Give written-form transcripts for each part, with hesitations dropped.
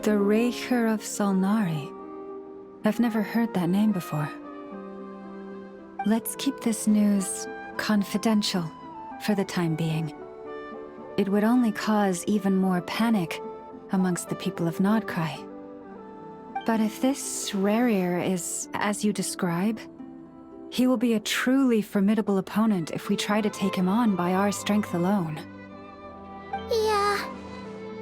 The Raker of Solnari. I've never heard that name before. Let's keep this news confidential for the time being. It would only cause even more panic amongst the people of Nodcry. But if this Rarir is as you describe, he will be a truly formidable opponent if we try to take him on by our strength alone. Yeah,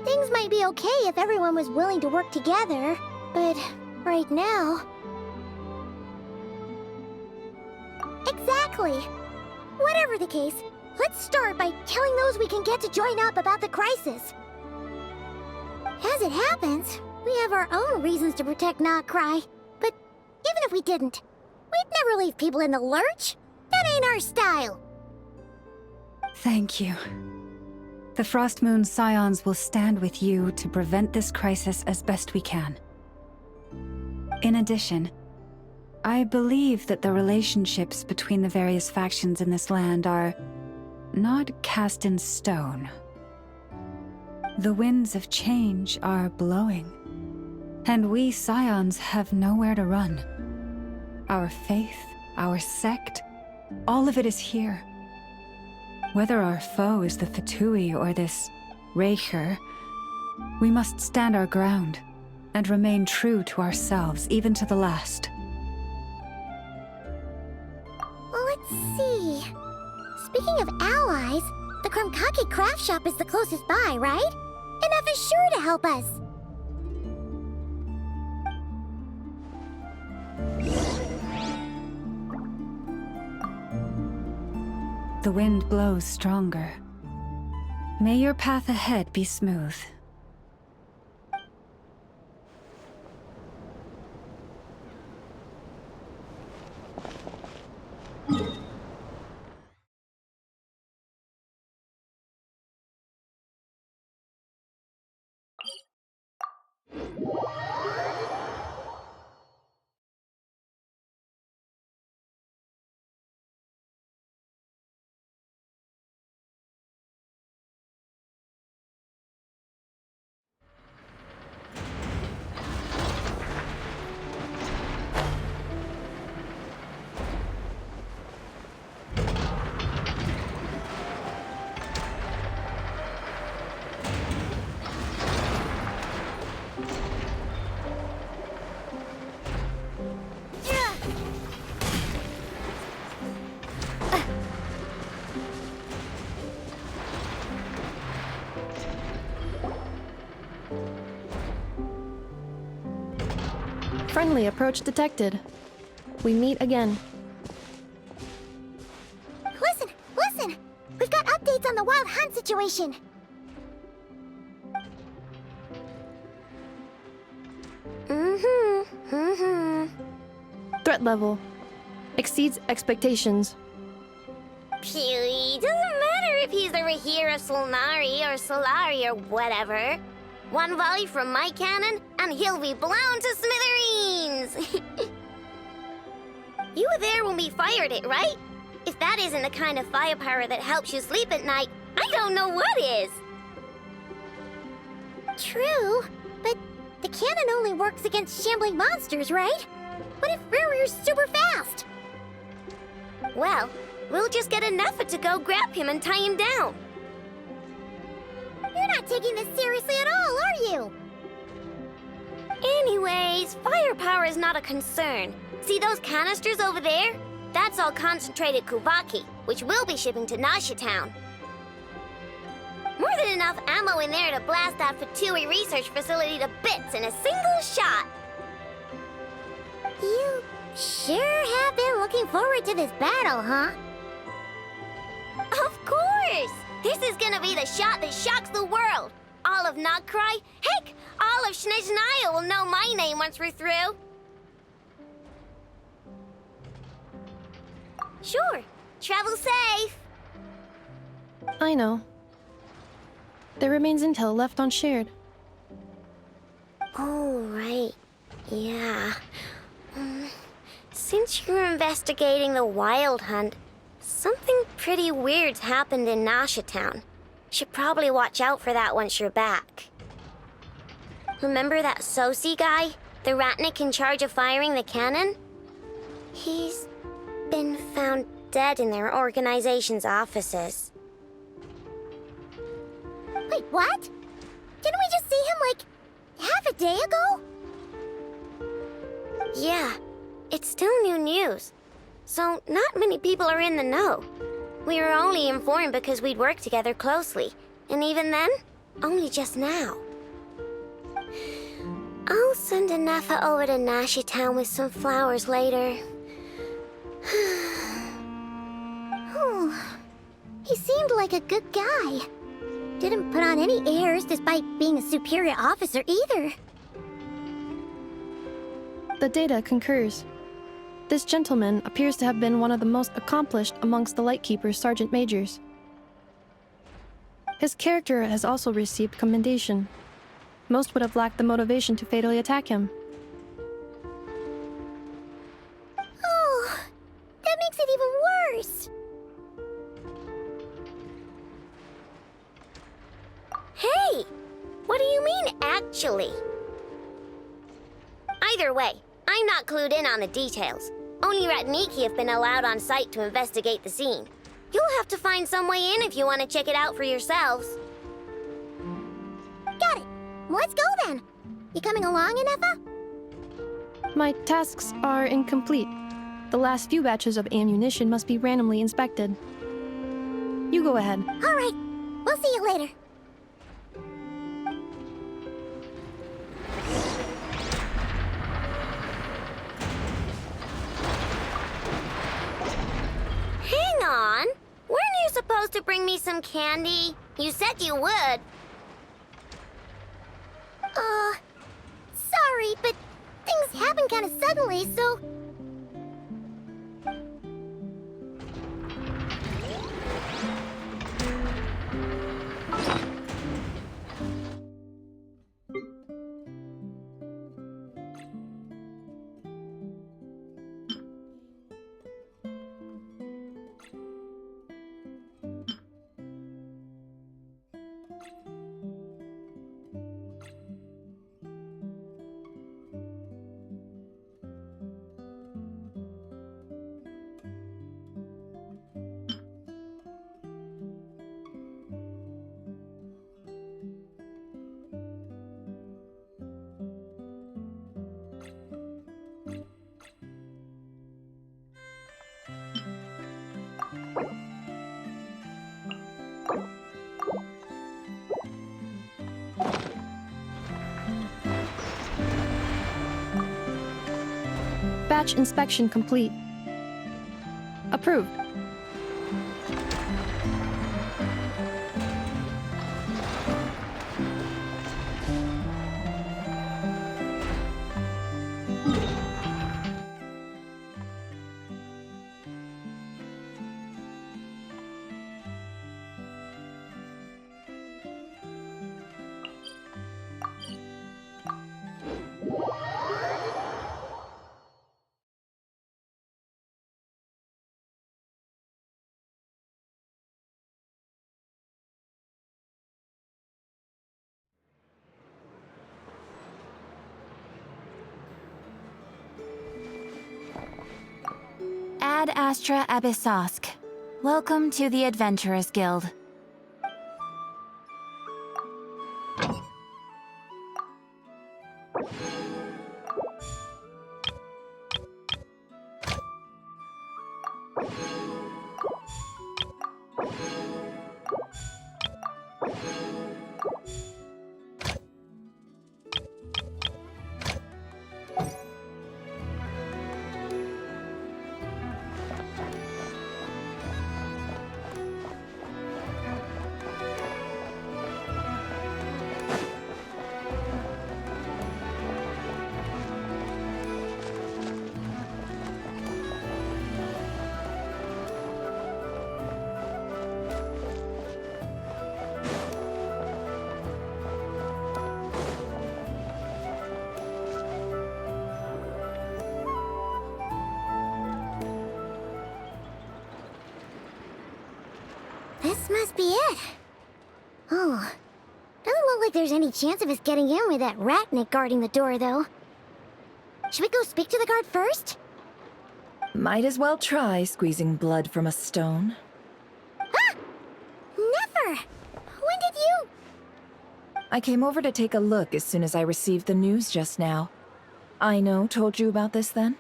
things might be okay if everyone was willing to work together, but right now... Exactly! Whatever the case, let's start by telling those we can get to join up about the crisis. As it happens, we have our own reasons to protect Nodcry, but even if we didn't, we'd never leave people in the lurch. That ain't our style. Thank you. The Frostmoon Scions will stand with you to prevent this crisis as best we can. In addition, I believe that the relationships between the various factions in this land are not cast in stone. The winds of change are blowing, and we Scions have nowhere to run. Our faith, our sect, all of it is here. Whether our foe is the Fatui or this Raker, we must stand our ground and remain true to ourselves, even to the last. Let's see... Speaking of allies, the Krumkake craft shop is the closest by, right? And F is sure to help us. The wind blows stronger. May your path ahead be smooth. Friendly approach detected. We meet again. Listen! Listen! We've got updates on the Wild Hunt situation! Threat level exceeds expectations. Phew, doesn't matter if he's the Rahir of Solnari or Solari or whatever. One volley from my cannon, and he'll be blown to smithereens! You were there when we fired it, right? If that isn't the kind of firepower that helps you sleep at night, I don't know what is! True, but the cannon only works against shambling monsters, right? What if Rarir's super fast? Well, we'll just get an effort to go grab him and tie him down. You're not taking this seriously at all, are you? Anyways, firepower is not a concern. See those canisters over there? That's all concentrated Kuvaki, which we'll be shipping to Nasha Town. More than enough ammo in there to blast that Fatui research facility to bits in a single shot. You sure have been looking forward to this battle, huh? Of course! This is gonna be the shot that shocks the world. All of Nodcry, heck, all of Snezhnaya will know my name once we're through. Sure, travel safe. I know. There remains intel left unshared. Oh, right. Yeah. Since you're investigating the Wild Hunt, something pretty weird's happened in Nasha Town. Should probably watch out for that once you're back. Remember that Sosi guy? The Ratnik in charge of firing the cannon? He's been found dead in their organization's offices. Wait, what? Didn't we just see him, like, half a day ago? Yeah, it's still new news. So not many people are in the know. We were only informed because we'd worked together closely. And even then, only just now. I'll send Anafa over to Nashi Town with some flowers later. Oh, he seemed like a good guy. Didn't put on any airs despite being a superior officer either. The data concurs. This gentleman appears to have been one of the most accomplished amongst the Lightkeeper's Sergeant Majors. His character has also received commendation. Most would have lacked the motivation to fatally attack him. Oh, that makes it even worse. Hey! What do you mean, actually? Either way, I'm not clued in on the details. Only Ratniki have been allowed on site to investigate the scene. You'll have to find some way in if you want to check it out for yourselves. Got it. Let's go then. You coming along, Anafa? My tasks are incomplete. The last few batches of ammunition must be randomly inspected. You go ahead. All right. We'll see you later. Hang on. Weren't you supposed to bring me some candy? You said you would. Sorry, but things happen kind of suddenly, so... Batch inspection complete. Approved. Ad Astra Abyssosk. Welcome to the Adventurers Guild. This must be it. Oh, doesn't look like there's any chance of us getting in with that ratnik guarding the door, though. Should we go speak to the guard first? Might as well try squeezing blood from a stone. Ah! Never! When did you... I came over to take a look as soon as I received the news just now. Aino told you about this then?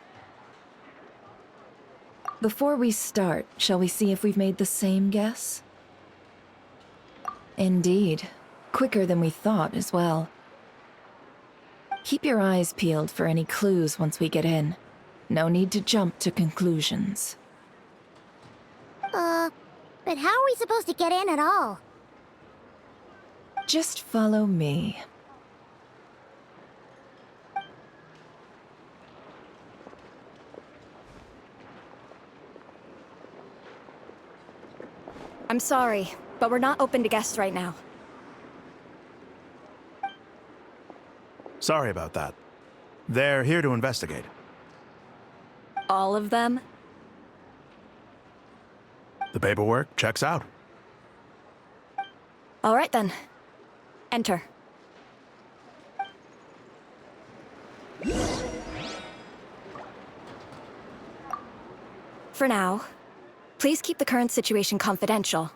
Before we start, shall we see if we've made the same guess? Indeed. Quicker than we thought as well. Keep your eyes peeled for any clues once we get in. No need to jump to conclusions. But how are we supposed to get in at all? Just follow me. I'm sorry, but we're not open to guests right now. Sorry about that. They're here to investigate. All of them? The paperwork checks out. All right then. Enter. For now, please keep the current situation confidential.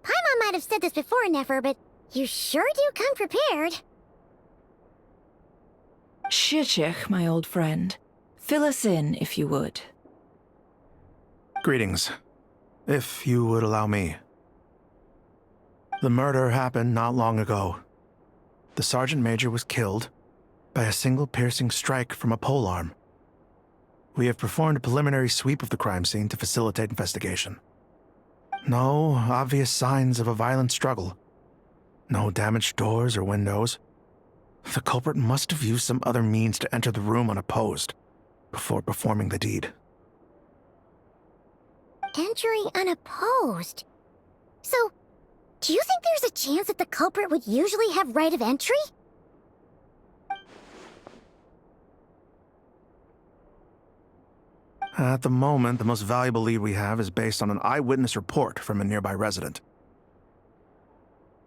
Paimon might have said this before, Nefer, but you sure do come prepared. Shishich, my old friend. Fill us in, if you would. Greetings. If you would allow me. The murder happened not long ago. The Sergeant Major was killed by a single piercing strike from a polearm. We have performed a preliminary sweep of the crime scene to facilitate investigation. No obvious signs of a violent struggle. No damaged doors or windows. The culprit must have used some other means to enter the room unopposed before performing the deed. Entering unopposed. So, do you think there's a chance that the culprit would usually have right of entry? At the moment, the most valuable lead we have is based on an eyewitness report from a nearby resident.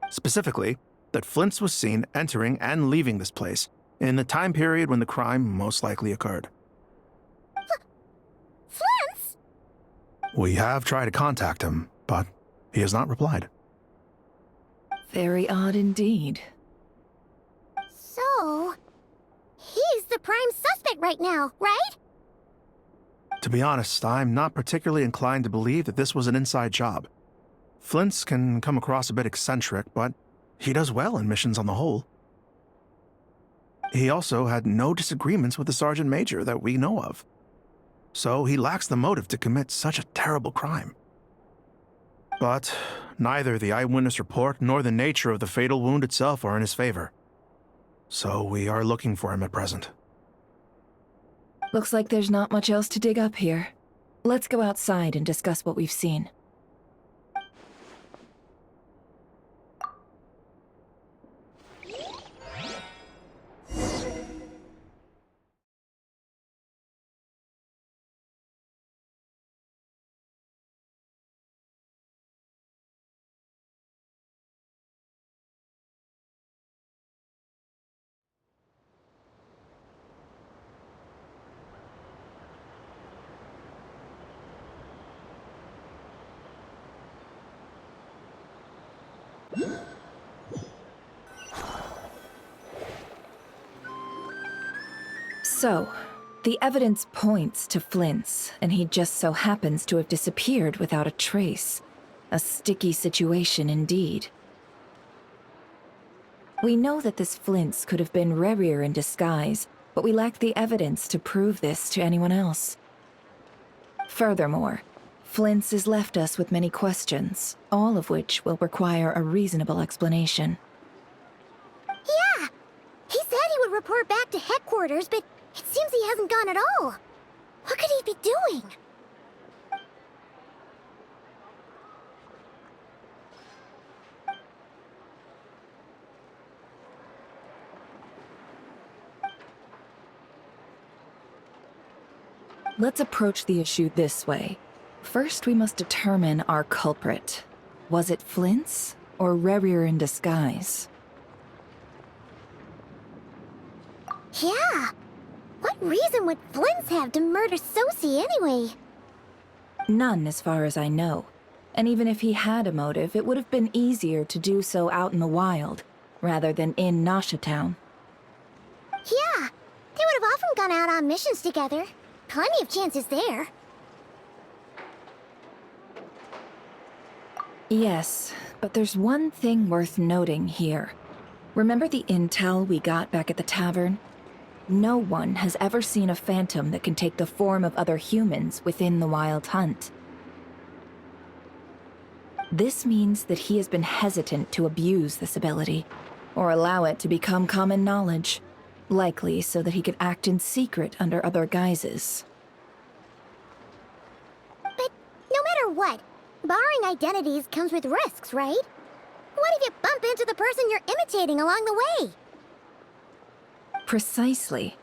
Specifically, that Flint's was seen entering and leaving this place in the time period when the crime most likely occurred. Flint's? We have tried to contact him, but he has not replied. Very odd indeed. So, he's the prime suspect right now, right? To be honest, I'm not particularly inclined to believe that this was an inside job. Flint's can come across a bit eccentric, but he does well in missions on the whole. He also had no disagreements with the Sergeant Major that we know of. So he lacks the motive to commit such a terrible crime. But neither the eyewitness report nor the nature of the fatal wound itself are in his favor. So we are looking for him at present. Looks like there's not much else to dig up here. Let's go outside and discuss what we've seen. So, the evidence points to Flint's, and he just so happens to have disappeared without a trace. A sticky situation indeed. We know that this Flint's could have been Rerir in disguise, but we lack the evidence to prove this to anyone else. Furthermore, Flint's has left us with many questions, all of which will require a reasonable explanation. Yeah! He said he would report back to headquarters, but it seems he hasn't gone at all. What could he be doing? Let's approach the issue this way. First, we must determine our culprit. Was it Flint's or Rerir in disguise? Yeah! What reason would Flint's have to murder Sosie anyway? None, as far as I know. And even if he had a motive, it would have been easier to do so out in the wild, rather than in Nasha Town. Yeah! They would have often gone out on missions together. Plenty of chances there. Yes, but there's one thing worth noting here. Remember the intel we got back at the tavern? No one has ever seen a phantom that can take the form of other humans within the Wild Hunt. This means that he has been hesitant to abuse this ability, or allow it to become common knowledge, likely so that he could act in secret under other guises. But no matter what, borrowing identities comes with risks, right? What if you bump into the person you're imitating along the way? Precisely.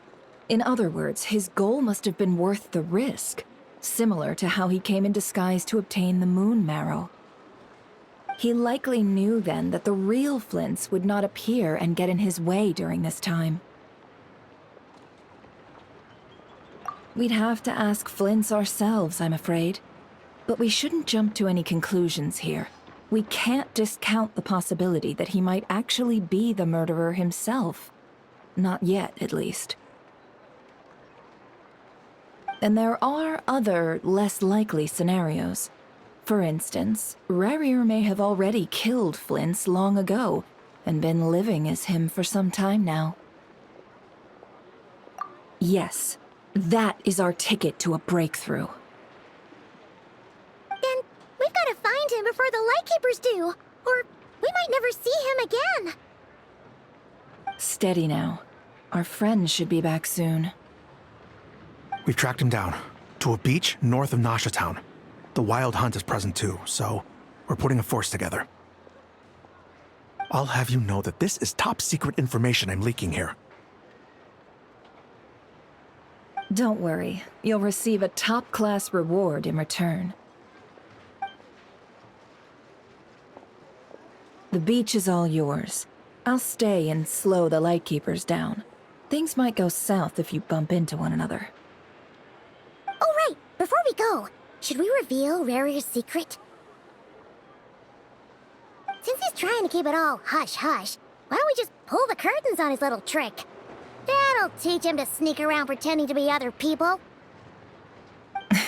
In other words, his goal must have been worth the risk, similar to how he came in disguise to obtain the moon marrow. He likely knew then that the real Flint's would not appear and get in his way during this time. We'd have to ask Flint's ourselves, I'm afraid. But we shouldn't jump to any conclusions here. We can't discount the possibility that he might actually be the murderer himself. Not yet, at least. And there are other, less likely scenarios. For instance, Rerir may have already killed Flint's long ago, and been living as him for some time now. Yes, that is our ticket to a breakthrough. Then we've got to find him before the Lightkeepers do, or we might never see him again. Steady now. Our friend should be back soon. We've tracked him down to a beach north of Nasha Town. The Wild Hunt is present too, so we're putting a force together. I'll have you know that this is top secret information I'm leaking here. Don't worry, you'll receive a top-class reward in return. The beach is all yours. I'll stay and slow the Lightkeepers down. Things might go south if you bump into one another. Oh right, before we go, should we reveal Rerir's secret? Since he's trying to keep it all hush-hush, why don't we just pull the curtains on his little trick? That'll teach him to sneak around pretending to be other people. Hey!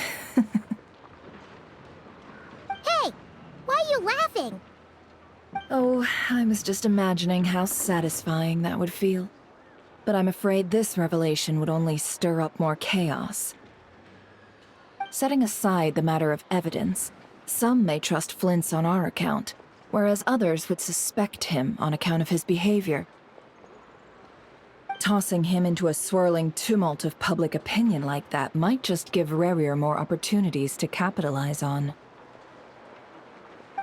Why are you laughing? Oh, I was just imagining how satisfying that would feel. But I'm afraid this revelation would only stir up more chaos. Setting aside the matter of evidence, some may trust Flint's on our account, whereas others would suspect him on account of his behavior. Tossing him into a swirling tumult of public opinion like that might just give Rerir more opportunities to capitalize on.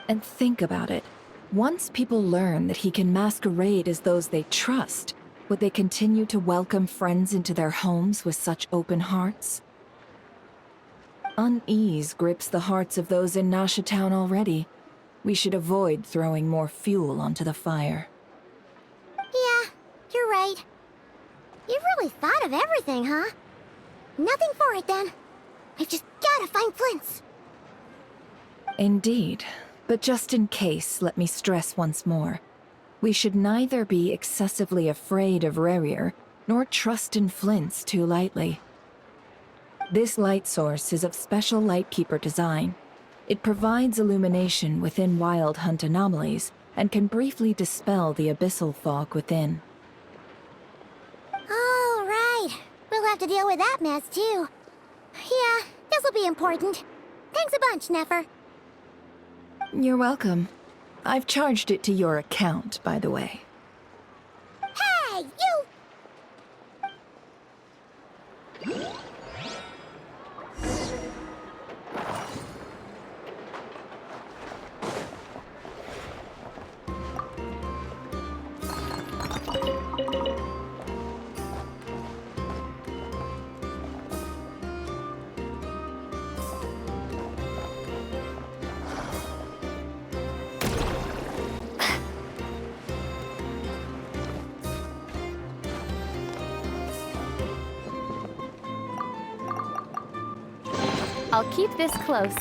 And think about it. Once people learn that he can masquerade as those they trust, would they continue to welcome friends into their homes with such open hearts? Unease grips the hearts of those in Nasha Town already. We should avoid throwing more fuel onto the fire. Yeah, you're right. You've really thought of everything, huh? Nothing for it, then. We've just gotta find Flint's. Indeed. But just in case, let me stress once more. We should neither be excessively afraid of Rerir, nor trust in flints too lightly. This light source is of special Lightkeeper design. It provides illumination within Wild Hunt anomalies and can briefly dispel the abyssal fog within. All right. We'll have to deal with that mess, too. Yeah, this'll be important. Thanks a bunch, Nefer. You're welcome. I've charged it to your account, by the way. Hey, you! I'll keep this close.